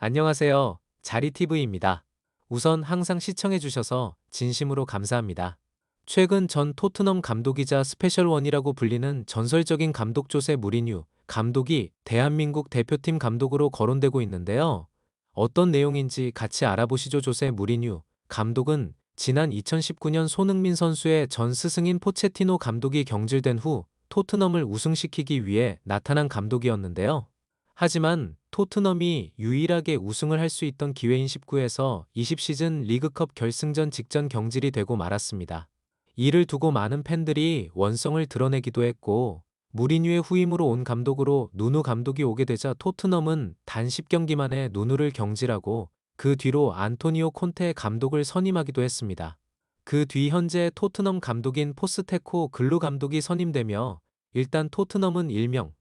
안녕하세요. 자리TV입니다. 우선 항상 시청해주셔서 진심으로 감사합니다. 최근 전 토트넘 감독이자 스페셜원이라고 불리는 전설적인 감독 조세 무리뉴 감독이 대한민국 대표팀 감독으로 거론되고 있는데요. 어떤 내용인지 같이 알아보시죠. 조세 무리뉴 감독은 지난 2019년 손흥민 선수의 전 스승인 포체티노 감독이 경질된 후 토트넘을 우승시키기 위해 나타난 감독이었는데요. 하지만 토트넘이 유일하게 우승을 할 수 있던 기회인 19에서 20 시즌 리그컵 결승전 직전 경질이 되고 말았습니다. 이를 두고 많은 팬들이 원성을 드러내기도 했고, 무리뉴의 후임으로 온 감독으로 누누 감독이 오게 되자 토트넘은 단 10경기 만에 누누를 경질하고 그 뒤로 안토니오 콘테 감독을 선임하기도 했습니다. 그 뒤 현재 토트넘 감독인 포스테코 글루 감독이 선임되며 일단 토트넘은 일명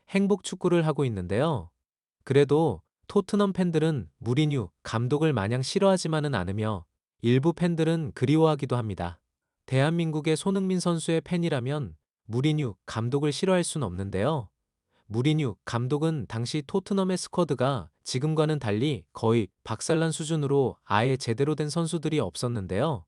행복 축구를 하고 있는데요. 그래도 토트넘 팬들은 무리뉴 감독을 마냥 싫어하지만은 않으며 일부 팬들은 그리워하기도 합니다. 대한민국의 손흥민 선수의 팬이라면 무리뉴 감독을 싫어할 순 없는데요. 무리뉴 감독은 당시 토트넘의 스쿼드가 지금과는 달리 거의 박살난 수준으로 아예 제대로 된 선수들이 없었는데요.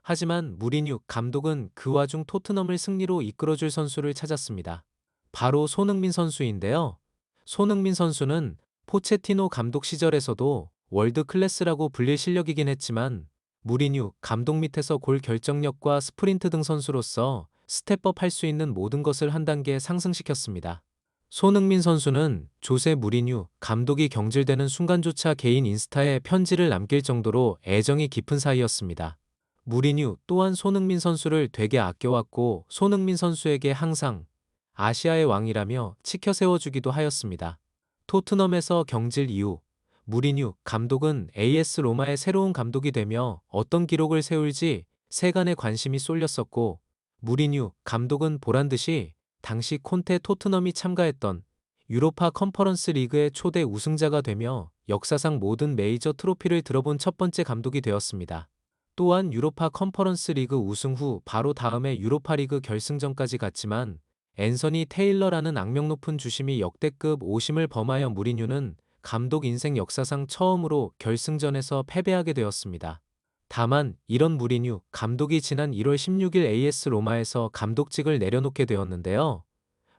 하지만 무리뉴 감독은 그 와중 토트넘을 승리로 이끌어줄 선수를 찾았습니다. 바로 손흥민 선수인데요. 손흥민 선수는 포체티노 감독 시절에서도 월드 클래스라고 불릴 실력이긴 했지만 무리뉴 감독 밑에서 골 결정력과 스프린트 등 선수로서 스텝업 할 수 있는 모든 것을 한 단계 상승시켰습니다. 손흥민 선수는 조세 무리뉴 감독이 경질되는 순간조차 개인 인스타에 편지를 남길 정도로 애정이 깊은 사이였습니다. 무리뉴 또한 손흥민 선수를 되게 아껴왔고 손흥민 선수에게 항상 아시아의 왕이라며 치켜 세워주기도 하였습니다. 토트넘에서 경질 이후 무리뉴 감독은 AS 로마의 새로운 감독이 되며 어떤 기록을 세울지 세간의 관심이 쏠렸었고 무리뉴 감독은 보란듯이 당시 콘테 토트넘이 참가했던 유로파 컨퍼런스 리그의 초대 우승자가 되며 역사상 모든 메이저 트로피를 들어본 첫 번째 감독이 되었습니다. 또한 유로파 컨퍼런스 리그 우승 후 바로 다음에 유로파 리그 결승전까지 갔지만 앤서니 테일러라는 악명 높은 주심이 역대급 오심을 범하여 무리뉴는 감독 인생 역사상 처음으로 결승전에서 패배하게 되었습니다. 다만 이런 무리뉴 감독이 지난 1월 16일 AS 로마에서 감독직을 내려놓게 되었는데요.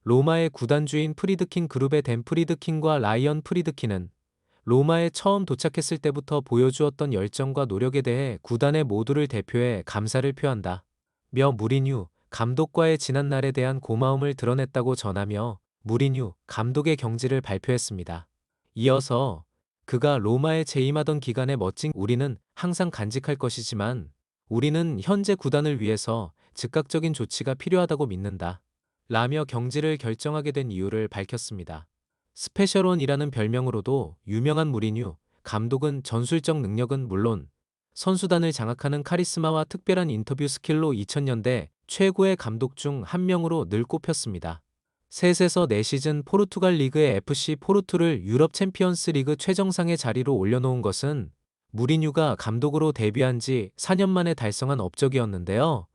로마의 구단주인 프리드킨 그룹의 댄 프리드킨과 라이언 프리드킨은 로마에 처음 도착했을 때부터 보여주었던 열정과 노력에 대해 구단의 모두를 대표해 감사를 표한다. 며 무리뉴 감독과의 지난날에 대한 고마움을 드러냈다고 전하며 무리뉴 감독의 경질을 발표했습니다. 이어서 그가 로마에 재임하던 기간의 멋진 우리는 항상 간직할 것이지만 우리는 현재 구단을 위해서 즉각적인 조치가 필요하다고 믿는다. 라며 경질을 결정하게 된 이유를 밝혔습니다. 스페셜원이라는 별명으로도 유명한 무리뉴 감독은 전술적 능력은 물론 선수단을 장악하는 카리스마와 특별한 인터뷰 스킬로 2000년대 최고의 감독 중 한 명으로 늘 꼽혔습니다. 셋에서 4시즌 포르투갈 리그의 FC 포르투를 유럽 챔피언스 리그 최정상의 자리로 올려놓은 것은 무리뉴가 감독으로 데뷔한 지 4년 만에 달성한 업적이었는데요.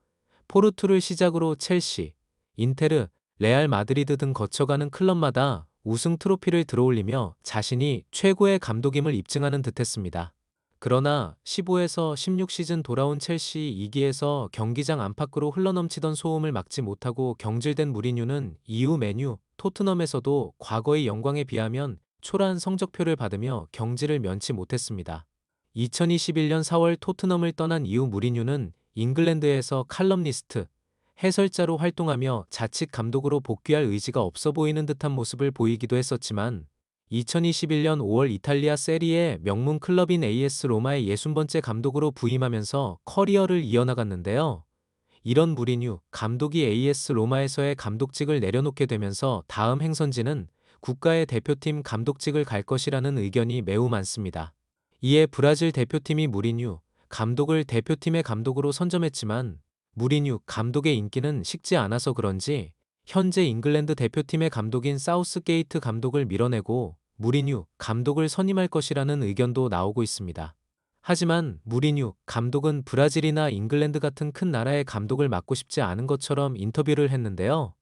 포르투를 시작으로 첼시, 인테르, 레알 마드리드 등 거쳐가는 클럽마다 우승 트로피를 들어올리며 자신이 최고의 감독임을 입증하는 듯했습니다. 그러나 15에서 16 시즌 돌아온 첼시 2기에서 경기장 안팎으로 흘러넘치던 소음을 막지 못하고 경질된 무리뉴는 이후 메뉴, 토트넘에서도 과거의 영광에 비하면 초라한 성적표를 받으며 경질을 면치 못했습니다. 2021년 4월 토트넘을 떠난 이후 무리뉴는 잉글랜드에서 칼럼니스트, 해설자로 활동하며 자칫 감독으로 복귀할 의지가 없어 보이는 듯한 모습을 보이기도 했었지만 2021년 5월 이탈리아 세리에 명문 클럽인 AS 로마의 60번째 감독으로 부임하면서 커리어를 이어나갔는데요. 이런 무리뉴 감독이 AS 로마에서의 감독직을 내려놓게 되면서 다음 행선지는 국가의 대표팀 감독직을 갈 것이라는 의견이 매우 많습니다. 이에 브라질 대표팀이 무리뉴 감독을 대표팀의 감독으로 선점했지만 무리뉴 감독의 인기는 식지 않아서 그런지 현재 잉글랜드 대표팀의 감독인 사우스게이트 감독을 밀어내고 무리뉴 감독을 선임할 것이라는 의견도 나오고 있습니다. 하지만 무리뉴 감독은 브라질이나 잉글랜드 같은 큰 나라의 감독을 맡고 싶지 않은 것처럼 인터뷰를 했는데요.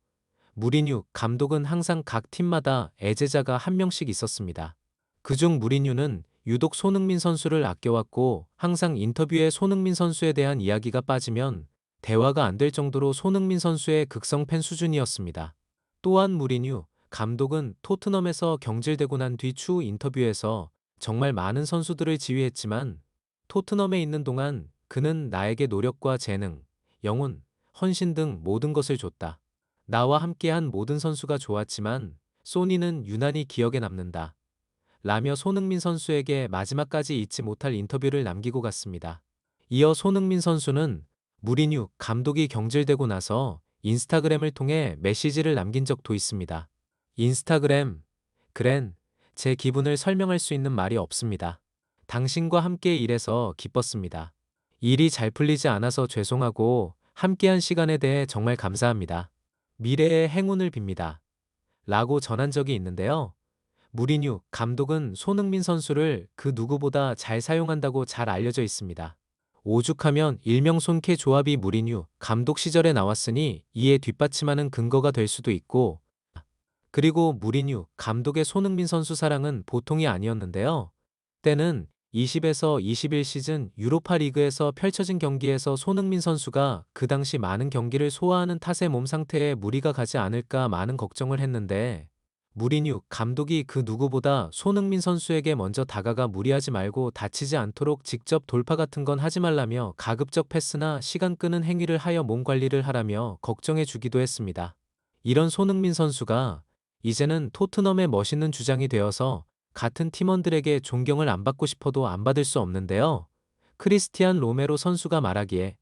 무리뉴 감독은 항상 각 팀마다 애제자가 한 명씩 있었습니다. 그중 무리뉴는 유독 손흥민 선수를 아껴왔고 항상 인터뷰에 손흥민 선수에 대한 이야기가 빠지면 대화가 안 될 정도로 손흥민 선수의 극성 팬 수준이었습니다. 또한 무리뉴 감독은 토트넘에서 경질되고 난 뒤 추후 인터뷰에서 정말 많은 선수들을 지휘했지만 토트넘에 있는 동안 그는 나에게 노력과 재능, 영혼, 헌신 등 모든 것을 줬다. 나와 함께한 모든 선수가 좋았지만 소니는 유난히 기억에 남는다. 라며 손흥민 선수에게 마지막까지 잊지 못할 인터뷰를 남기고 갔습니다. 이어 손흥민 선수는 무리뉴 감독이 경질되고 나서 인스타그램을 통해 메시지를 남긴 적도 있습니다. 인스타그램, 그랜, 제 기분을 설명할 수 있는 말이 없습니다. 당신과 함께 일해서 기뻤습니다. 일이 잘 풀리지 않아서 죄송하고 함께한 시간에 대해 정말 감사합니다. 미래의 행운을 빕니다. 라고 전한 적이 있는데요. 무리뉴 감독은 손흥민 선수를 그 누구보다 잘 사용한다고 잘 알려져 있습니다. 오죽하면 일명 손캐 조합이 무리뉴 감독 시절에 나왔으니 이에 뒷받침하는 근거가 될 수도 있고, 그리고 무리뉴 감독의 손흥민 선수 사랑은 보통이 아니었는데요. 때는 20에서 21 시즌 유로파 리그에서 펼쳐진 경기에서 손흥민 선수가 그 당시 많은 경기를 소화하는 탓에 몸 상태에 무리가 가지 않을까 많은 걱정을 했는데, 무리뉴 감독이 그 누구보다 손흥민 선수에게 먼저 다가가 무리하지 말고 다치지 않도록 직접 돌파 같은 건 하지 말라며 가급적 패스나 시간 끄는 행위를 하여 몸 관리를 하라며 걱정해 주기도 했습니다. 이런 손흥민 선수가 이제는 토트넘의 멋있는 주장이 되어서 같은 팀원들에게 존경을 안 받고 싶어도 안 받을 수 없는데요. 크리스티안 로메로 선수가 말하기에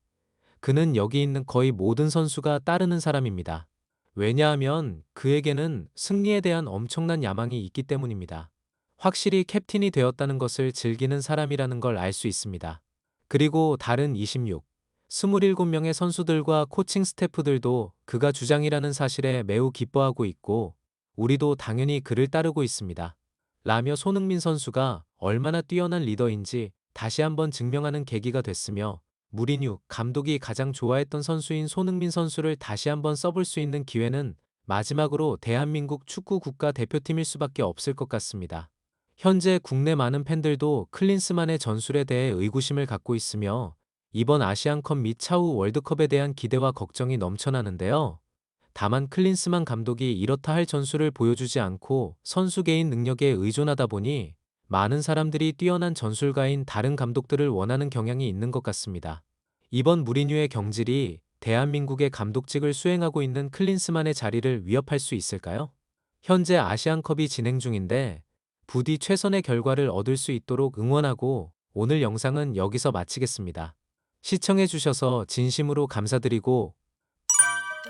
그는 여기 있는 거의 모든 선수가 따르는 사람입니다. 왜냐하면 그에게는 승리에 대한 엄청난 야망이 있기 때문입니다. 확실히 캡틴이 되었다는 것을 즐기는 사람이라는 걸 알 수 있습니다. 그리고 다른 26, 27명의 선수들과 코칭 스태프들도 그가 주장이라는 사실에 매우 기뻐하고 있고 우리도 당연히 그를 따르고 있습니다. 라며 손흥민 선수가 얼마나 뛰어난 리더인지 다시 한번 증명하는 계기가 됐으며 무리뉴 감독이 가장 좋아했던 선수인 손흥민 선수를 다시 한번 써볼 수 있는 기회는 마지막으로 대한민국 축구 국가대표팀일 수밖에 없을 것 같습니다. 현재 국내 많은 팬들도 클린스만의 전술에 대해 의구심을 갖고 있으며 이번 아시안컵 및 차후 월드컵에 대한 기대와 걱정이 넘쳐나는데요. 다만 클린스만 감독이 이렇다 할 전술을 보여주지 않고 선수 개인 능력에 의존하다 보니 많은 사람들이 뛰어난 전술가인 다른 감독들을 원하는 경향이 있는 것 같습니다. 이번 무리뉴의 경질이 대한민국의 감독직을 수행하고 있는 클린스만의 자리를 위협할 수 있을까요? 현재 아시안컵이 진행 중인데 부디 최선의 결과를 얻을 수 있도록 응원하고 오늘 영상은 여기서 마치겠습니다. 시청해주셔서 진심으로 감사드리고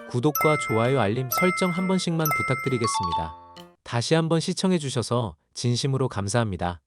구독과 좋아요 알림 설정 한 번씩만 부탁드리겠습니다. 다시 한번 시청해주셔서 진심으로 감사합니다.